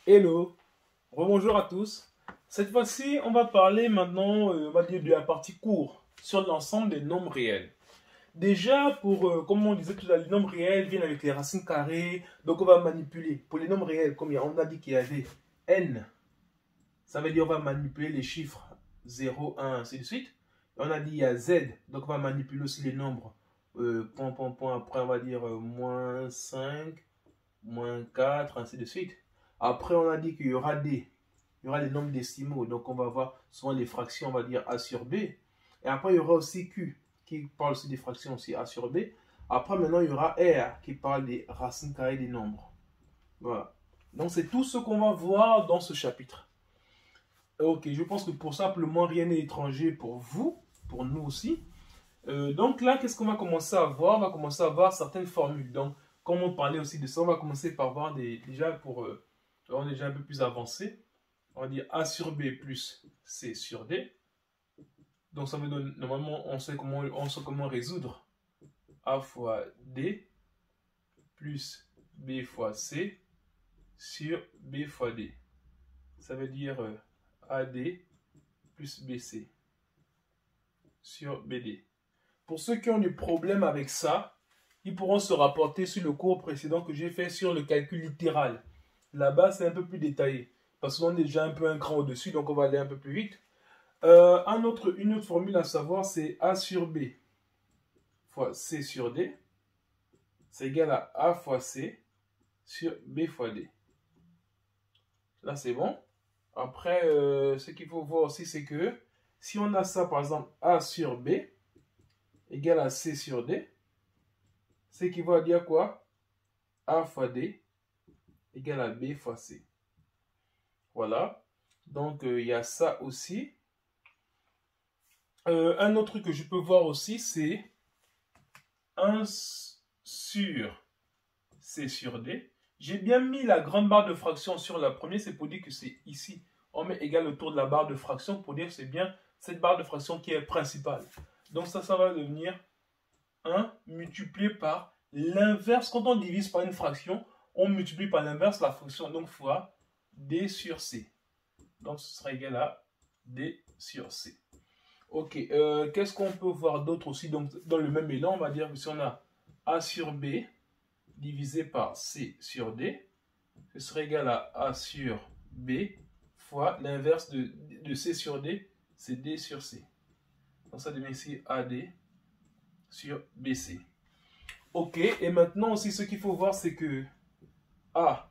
Hello, bonjour à tous. Cette fois-ci, on va parler maintenant, on va dire de la partie cours sur l'ensemble des nombres réels. Déjà, comme on disait tout à l'heure, les nombres réels viennent avec les racines carrées, donc on va manipuler. Pour les nombres réels, comme on a dit qu'il y avait n, ça veut dire on va manipuler les chiffres 0, 1, ainsi de suite. Et on a dit il y a z, donc on va manipuler aussi les nombres point, après on va dire moins 5, moins 4, ainsi de suite. Après, on a dit qu'il y aura des nombres décimaux. Donc, on va voir souvent les fractions, on va dire A sur B. Et après, il y aura aussi Q, qui parle aussi des fractions aussi A sur B. Après, maintenant, il y aura R, qui parle des racines carrées des nombres. Voilà. Donc, c'est tout ce qu'on va voir dans ce chapitre. Ok, je pense que pour simplement, rien n'est étranger pour vous, pour nous aussi. Donc là, qu'est-ce qu'on va commencer à voir? On va commencer à voir certaines formules. Donc, comme on parlait aussi de ça, on va commencer par voir déjà on est déjà un peu plus avancé. On va dire A sur B plus C sur D. Donc ça me donne, normalement, on sait comment résoudre A fois D plus B fois C sur B fois D. Ça veut dire AD plus BC sur BD. Pour ceux qui ont des problèmes avec ça, ils pourront se rapporter sur le cours précédent que j'ai fait sur le calcul littéral. Là-bas, c'est un peu plus détaillé. Parce qu'on est déjà un peu un cran au-dessus, donc on va aller un peu plus vite. Une autre formule à savoir, c'est A sur B fois C sur D. C'est égal à A fois C sur B fois D. Là, c'est bon. Après, ce qu'il faut voir aussi, c'est que si on a ça, par exemple, A sur B égale à C sur D, c'est qui va dire quoi? A fois D égale à B fois C. Voilà. Donc, il y a ça aussi. Un autre truc que je peux voir aussi, c'est 1 sur C sur D. J'ai bien mis la grande barre de fraction sur la première, c'est pour dire que c'est ici. On met égal autour de la barre de fraction pour dire que c'est bien cette barre de fraction qui est principale. Donc ça va devenir 1 multiplié par l'inverse. Quand on divise par une fraction, on multiplie par l'inverse la fraction, donc fois D sur C. Donc ce sera égal à D sur C. Ok, qu'est-ce qu'on peut voir d'autre aussi? Donc dans le même élan, on va dire que si on a A sur B divisé par C sur D, ce serait égal à A sur B fois l'inverse de C sur D, c'est D sur C. Donc ça devient ici AD sur BC. Ok, et maintenant aussi ce qu'il faut voir, c'est que A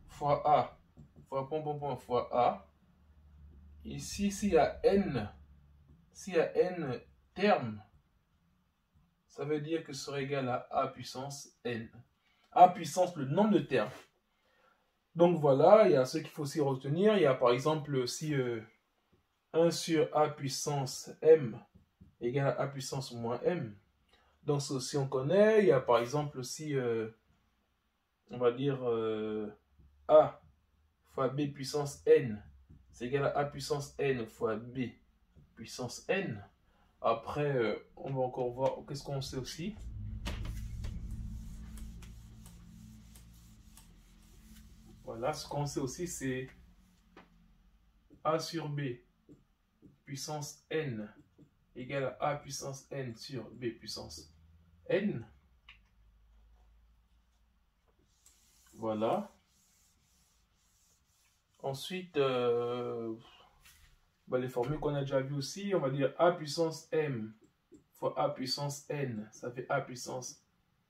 fois fois A, ici s'il y a N termes, ça veut dire que ce serait égal à A puissance N. A puissance le nombre de termes. Donc voilà, il y a ce qu'il faut aussi retenir. Il y a par exemple si 1 sur A puissance M égale à A puissance moins M. Donc ça aussi on connaît. Il y a par exemple aussi, on va dire A fois B puissance N. C'est égal à A puissance N fois B puissance N. Après, on va encore voir qu'est-ce qu'on sait aussi. Voilà, ce qu'on sait aussi, c'est A sur B puissance N égale à A puissance N sur B puissance N. Voilà. Ensuite, les formules qu'on a déjà vues aussi, on va dire A puissance M fois A puissance N, ça fait A puissance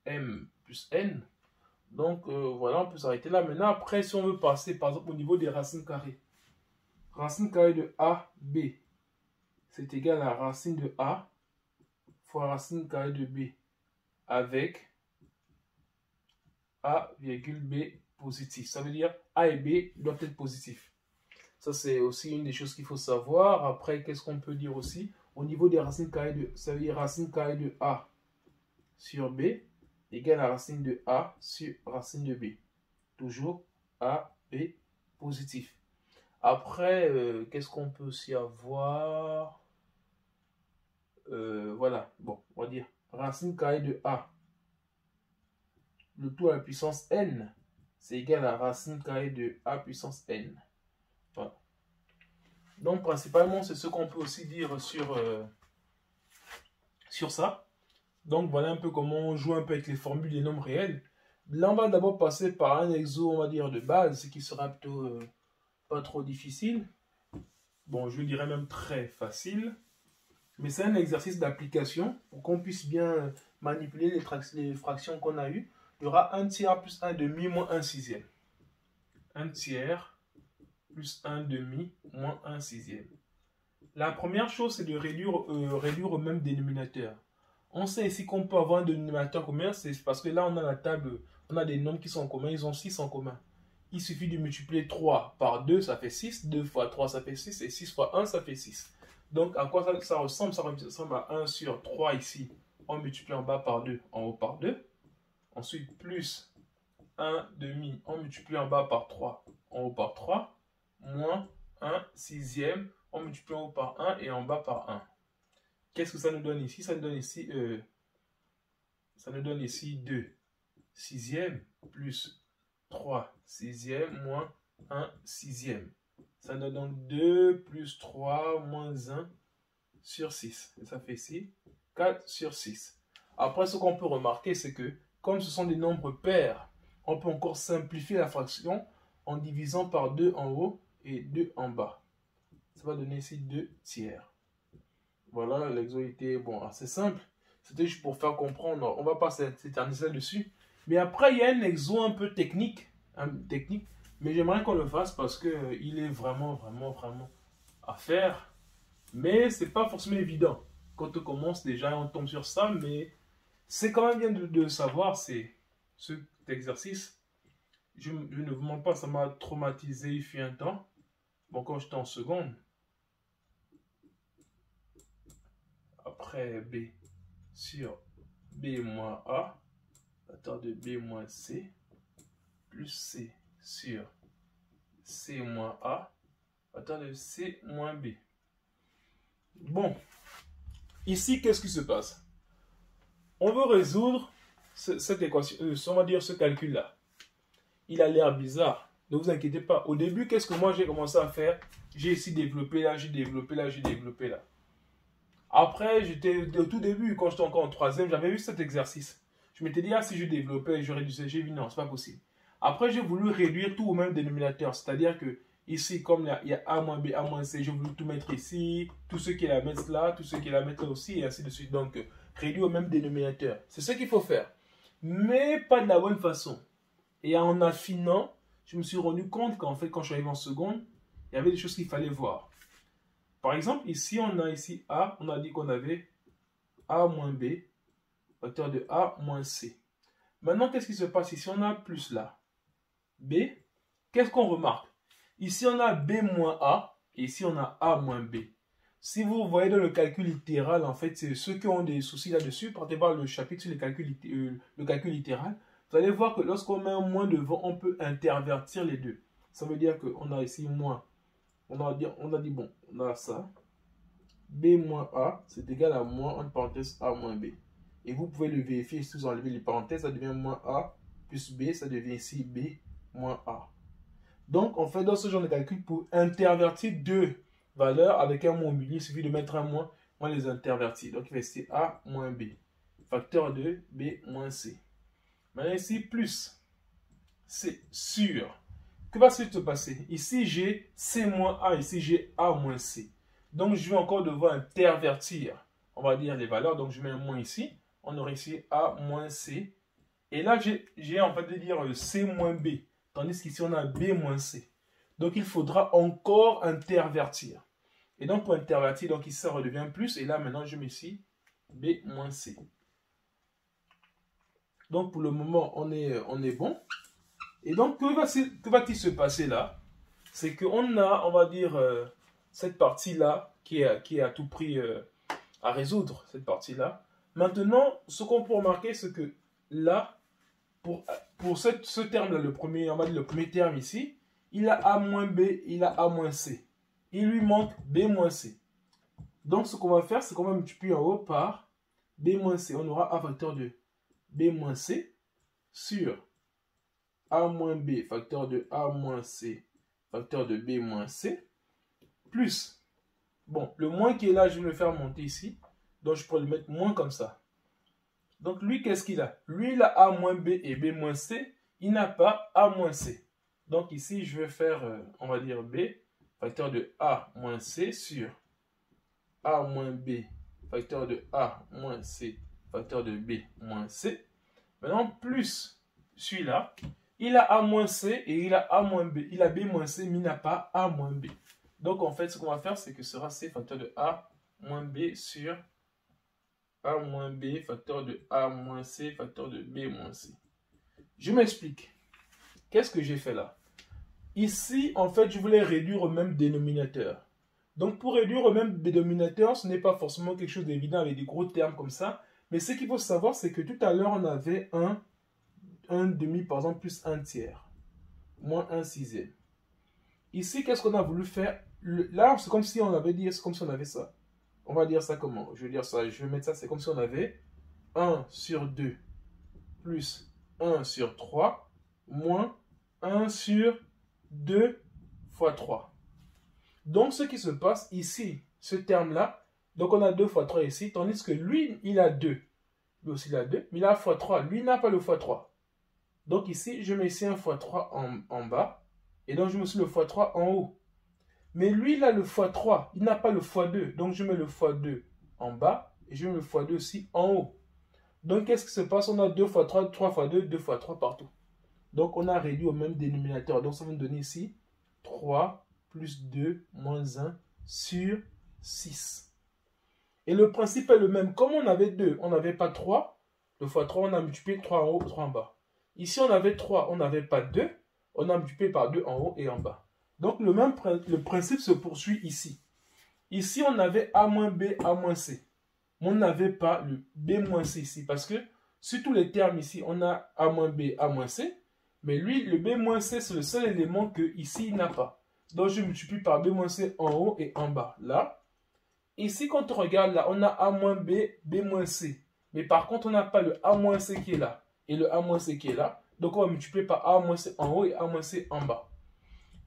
M plus N. Donc, voilà, on peut s'arrêter là. Maintenant, après, si on veut passer, par exemple, au niveau des racines carrées. Racine carrée de A, B, c'est égal à racine de A fois racine carrée de B avec A, B positif. Ça veut dire A et B doivent être positifs. Ça, c'est aussi une des choses qu'il faut savoir. Après, qu'est-ce qu'on peut dire aussi? Au niveau des racines carrées de... Ça veut dire racine carrée de A sur B égale à racine de A sur racine de B. Toujours A, B positif. Après, qu'est-ce qu'on peut aussi avoir? Voilà, bon, on va dire racine carrée de A. Le tout à la puissance N, c'est égal à racine carrée de a puissance n. Voilà. Donc, principalement, c'est ce qu'on peut aussi dire sur ça. Donc, voilà un peu comment on joue un peu avec les formules des nombres réels. Là, on va d'abord passer par un exo, on va dire, de base, ce qui sera plutôt pas trop difficile. Bon, je dirais même très facile. Mais c'est un exercice d'application pour qu'on puisse bien manipuler les fractions qu'on a eues. Il y aura 1 tiers plus 1 demi moins 1 sixième. 1 tiers plus 1 demi moins 1 sixième. La première chose, c'est de réduire au même dénominateur. On sait ici qu'on peut avoir un dénominateur commun, c'est parce que là, on a la table, on a des nombres qui sont en commun, ils ont 6 en commun. Il suffit de multiplier 3 par 2, ça fait 6, 2 fois 3, ça fait 6, et 6 fois 1, ça fait 6. Donc, à quoi ça ressemble? Ça ressemble à 1 sur 3 ici. On multiplie en bas par 2, en haut par 2. Ensuite, plus 1 demi, on multiplie en bas par 3, en haut par 3. Moins 1 sixième, on multiplie en haut par 1 et en bas par 1. Qu'est-ce que ça nous donne ici? Ça nous donne ici 2 sixième plus 3 sixième moins 1 sixième. Ça donne donc 2 plus 3 moins 1 sur 6. Et ça fait ici 4 sur 6. Après, ce qu'on peut remarquer, c'est que comme ce sont des nombres pairs, on peut encore simplifier la fraction en divisant par 2 en haut et 2 en bas. Ça va donner ici 2 tiers. Voilà, l'exo était bon, assez simple. C'était juste pour faire comprendre. On ne va pas s'éterniser dessus. Mais après, il y a un exo un peu technique. Mais j'aimerais qu'on le fasse parce qu'il est vraiment à faire. Mais ce n'est pas forcément évident. Quand on commence déjà, on tombe sur ça. Mais c'est quand même bien de savoir cet exercice. Je ne vous mens pas, ça m'a traumatisé il fut un temps. Bon, quand j'étais en seconde. Après B sur B moins A, facteur de B moins C, plus C sur C moins A, facteur de C moins B. Bon, ici, qu'est-ce qui se passe? On veut résoudre cette équation, on va dire ce calcul-là. Il a l'air bizarre. Ne vous inquiétez pas. Au début, qu'est-ce que moi j'ai commencé à faire? J'ai ici développé là, j'ai développé là, j'ai développé là. Après, au tout début, quand j'étais encore en troisième, j'avais vu cet exercice. Je m'étais dit, ah, si je développais, je réduisais. J'ai vu, non, c'est pas possible. Après, j'ai voulu réduire tout au même dénominateur. C'est-à-dire que ici, comme il y a A moins B, A moins C, j'ai voulu tout mettre ici. Tout ce qui est la mettre là, tout ce qui est la mettre là aussi, et ainsi de suite. Donc, réduire au même dénominateur. C'est ce qu'il faut faire. Mais pas de la bonne façon. Et en affinant, je me suis rendu compte qu'en fait, quand je suis arrivé en seconde, il y avait des choses qu'il fallait voir. Par exemple, ici, on a ici A, on a dit qu'on avait A moins B, facteur de A moins C. Maintenant, qu'est-ce qui se passe ici? On a plus là. B, qu'est-ce qu'on remarque? Ici, on a B moins A, et ici, on a A moins B. Si vous voyez dans le calcul littéral, en fait, c'est ceux qui ont des soucis là-dessus, partez voir le chapitre sur le calcul littéral, vous allez voir que lorsqu'on met un moins devant, on peut intervertir les deux. Ça veut dire qu'on a ici moins. On a dit, bon, on a ça. B moins A, c'est égal à moins, entre parenthèses, A moins B. Et vous pouvez le vérifier si vous enlevez les parenthèses, ça devient moins A plus B, ça devient ici B moins A. Donc, en fait, dans ce genre de calcul, pour intervertir deux valeurs avec un mot au milieu, il suffit de mettre un moins, on les intervertir. Donc, il va ici A moins B. Facteur de B moins C. Maintenant, ici, plus. C'est sûr. Que va-t-il se passer? Ici, j'ai C moins A, ici, j'ai A moins C. Donc, je vais encore devoir intervertir, on va dire, les valeurs. Donc, je mets un moins ici. On aurait ici A moins C. Et là, j'ai en fait de dire C moins B. Tandis qu'ici, on a B moins C. Donc, il faudra encore intervertir. Et donc, pour intervertir, donc ici, ça redevient plus. Et là, maintenant, je mets ici B moins C. Donc, pour le moment, on est bon. Et donc, que va-t-il se passer là? C'est qu'on a, on va dire, cette partie-là qui est à tout prix à résoudre, cette partie-là. Maintenant, ce qu'on peut remarquer, c'est que là, pour ce terme-là, on va dire le premier terme ici, il a A moins B, il a A moins C. Il lui manque B moins C. Donc, ce qu'on va faire, c'est qu'on va multiplier en haut par B moins C. On aura A facteur de B moins C sur A moins B facteur de A moins C facteur de B moins C, plus, bon, le moins qui est là, je vais le faire monter ici, donc je pourrais le mettre moins comme ça. Donc lui, qu'est-ce qu'il a? Lui, il a A moins B et B moins C, il n'a pas A moins C. Donc ici, je vais faire, on va dire B, facteur de A moins C sur A moins B, facteur de A moins C, facteur de B moins C. Maintenant, plus celui-là, il a A moins C et il a A moins B. Il a B moins C, mais il n'a pas A moins B. Donc, en fait, ce qu'on va faire, c'est que ce sera C facteur de A moins B sur A moins B, facteur de A moins C, facteur de B moins C. Je m'explique. Qu'est-ce que j'ai fait là? Ici, en fait, je voulais réduire au même dénominateur. Donc, pour réduire au même dénominateur, ce n'est pas forcément quelque chose d'évident avec des gros termes comme ça. Mais ce qu'il faut savoir, c'est que tout à l'heure, on avait un demi, par exemple, plus un tiers. Moins un sixième. Ici, qu'est-ce qu'on a voulu faire? Là, c'est comme si on avait dit, c'est comme si on avait ça. On va dire ça comment? Je vais dire ça, je vais mettre ça, c'est comme si on avait 1 sur 2 plus 1 sur 3 moins 1 sur 2 fois 3. Donc, ce qui se passe ici, ce terme-là, donc on a 2 fois 3 ici, tandis que lui, il a 2. Lui aussi, il a 2, mais il a fois 3. Lui, il n'a pas le fois 3. Donc ici, je mets ici un fois 3 en bas, et donc je mets aussi le fois 3 en haut. Mais lui, il a le fois 3, il n'a pas le fois 2. Donc je mets le fois 2 en bas, et je mets le fois 2 aussi en haut. Donc qu'est-ce qui se passe? On a 2 fois 3, 3 fois 2, 2 fois 3 partout. Donc on a réduit au même dénominateur. Donc ça va nous donner ici 3 plus 2 moins 1 sur 6. Et le principe est le même. Comme on avait 2, on n'avait pas 3. Le fois 3, on a multiplié 3 en haut, 3 en bas. Ici, on avait 3, on n'avait pas 2. On a multiplié par 2 en haut et en bas. Donc le principe se poursuit ici. Ici, on avait A moins B, A moins C. Mais on n'avait pas le B moins C ici. Parce que sur tous les termes ici, on a A moins B, A moins C. Mais lui, le B moins C, c'est le seul élément que ici, il n'a pas. Donc, je multiplie par B moins C en haut et en bas. Là. Ici, quand on regarde là, on a A moins B, B moins C. Mais par contre, on n'a pas le A moins C qui est là. Et le A moins C qui est là. Donc, on va multiplier par A moins C en haut et A moins C en bas.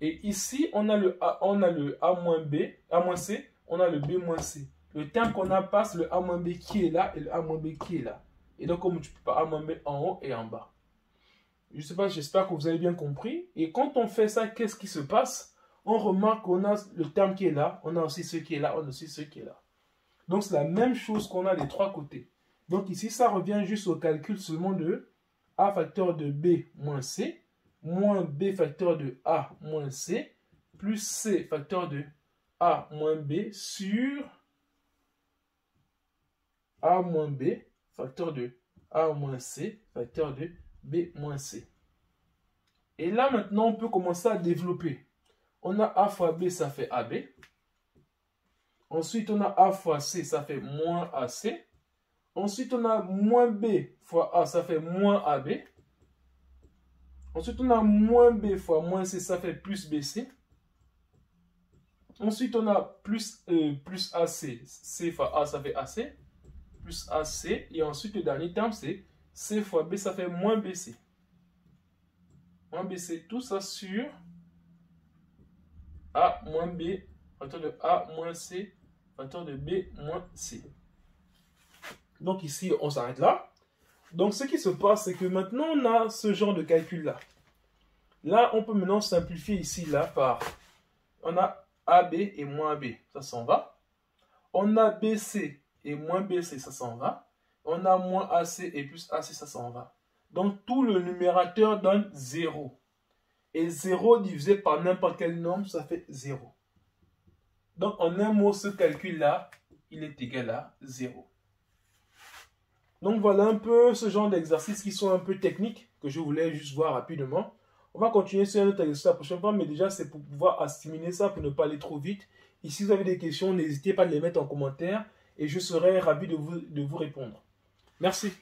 Et ici, on a le A moins B, A moins C, on a le B moins C. Le terme qu'on a pas, c'est le A moins B qui est là et le A moins B qui est là. Et donc, on multiplie par A moins B en haut et en bas. Je sais pas, j'espère que vous avez bien compris. Et quand on fait ça, qu'est-ce qui se passe? On remarque qu'on a le terme qui est là, on a aussi ce qui est là, on a aussi ce qui est là. Donc, c'est la même chose qu'on a des trois côtés. Donc, ici, ça revient juste au calcul seulement de A facteur de B moins C, moins B facteur de A moins C, plus C facteur de A moins B sur A moins B facteur de A moins C facteur de B moins C. Et là, maintenant, on peut commencer à développer. On a A fois B, ça fait AB. Ensuite, on a A fois C, ça fait moins AC. Ensuite, on a moins B fois A, ça fait moins AB. Ensuite, on a moins B fois moins C, ça fait plus BC. Ensuite, on a plus AC. C fois A, ça fait AC. Plus AC. Et ensuite, le dernier terme, c'est C fois B, ça fait moins BC. Moins BC, tout ça sur A moins B, facteur de A moins C, facteur de B moins C. Donc ici, on s'arrête là. Donc ce qui se passe, c'est que maintenant, on a ce genre de calcul-là. Là, on peut maintenant simplifier ici, là, par... On a AB et moins AB, ça s'en va. On a BC et moins BC, ça s'en va. On a moins AC et plus AC, ça s'en va. Donc tout le numérateur donne 0. Et 0 divisé par n'importe quel nombre, ça fait 0. Donc en un mot, ce calcul-là, il est égal à 0. Donc voilà un peu ce genre d'exercices qui sont un peu techniques, que je voulais juste voir rapidement. On va continuer sur un autre exercice la prochaine fois, mais déjà c'est pour pouvoir assimiler ça, pour ne pas aller trop vite. Et si vous avez des questions, n'hésitez pas à les mettre en commentaire et je serai ravi de vous répondre. Merci.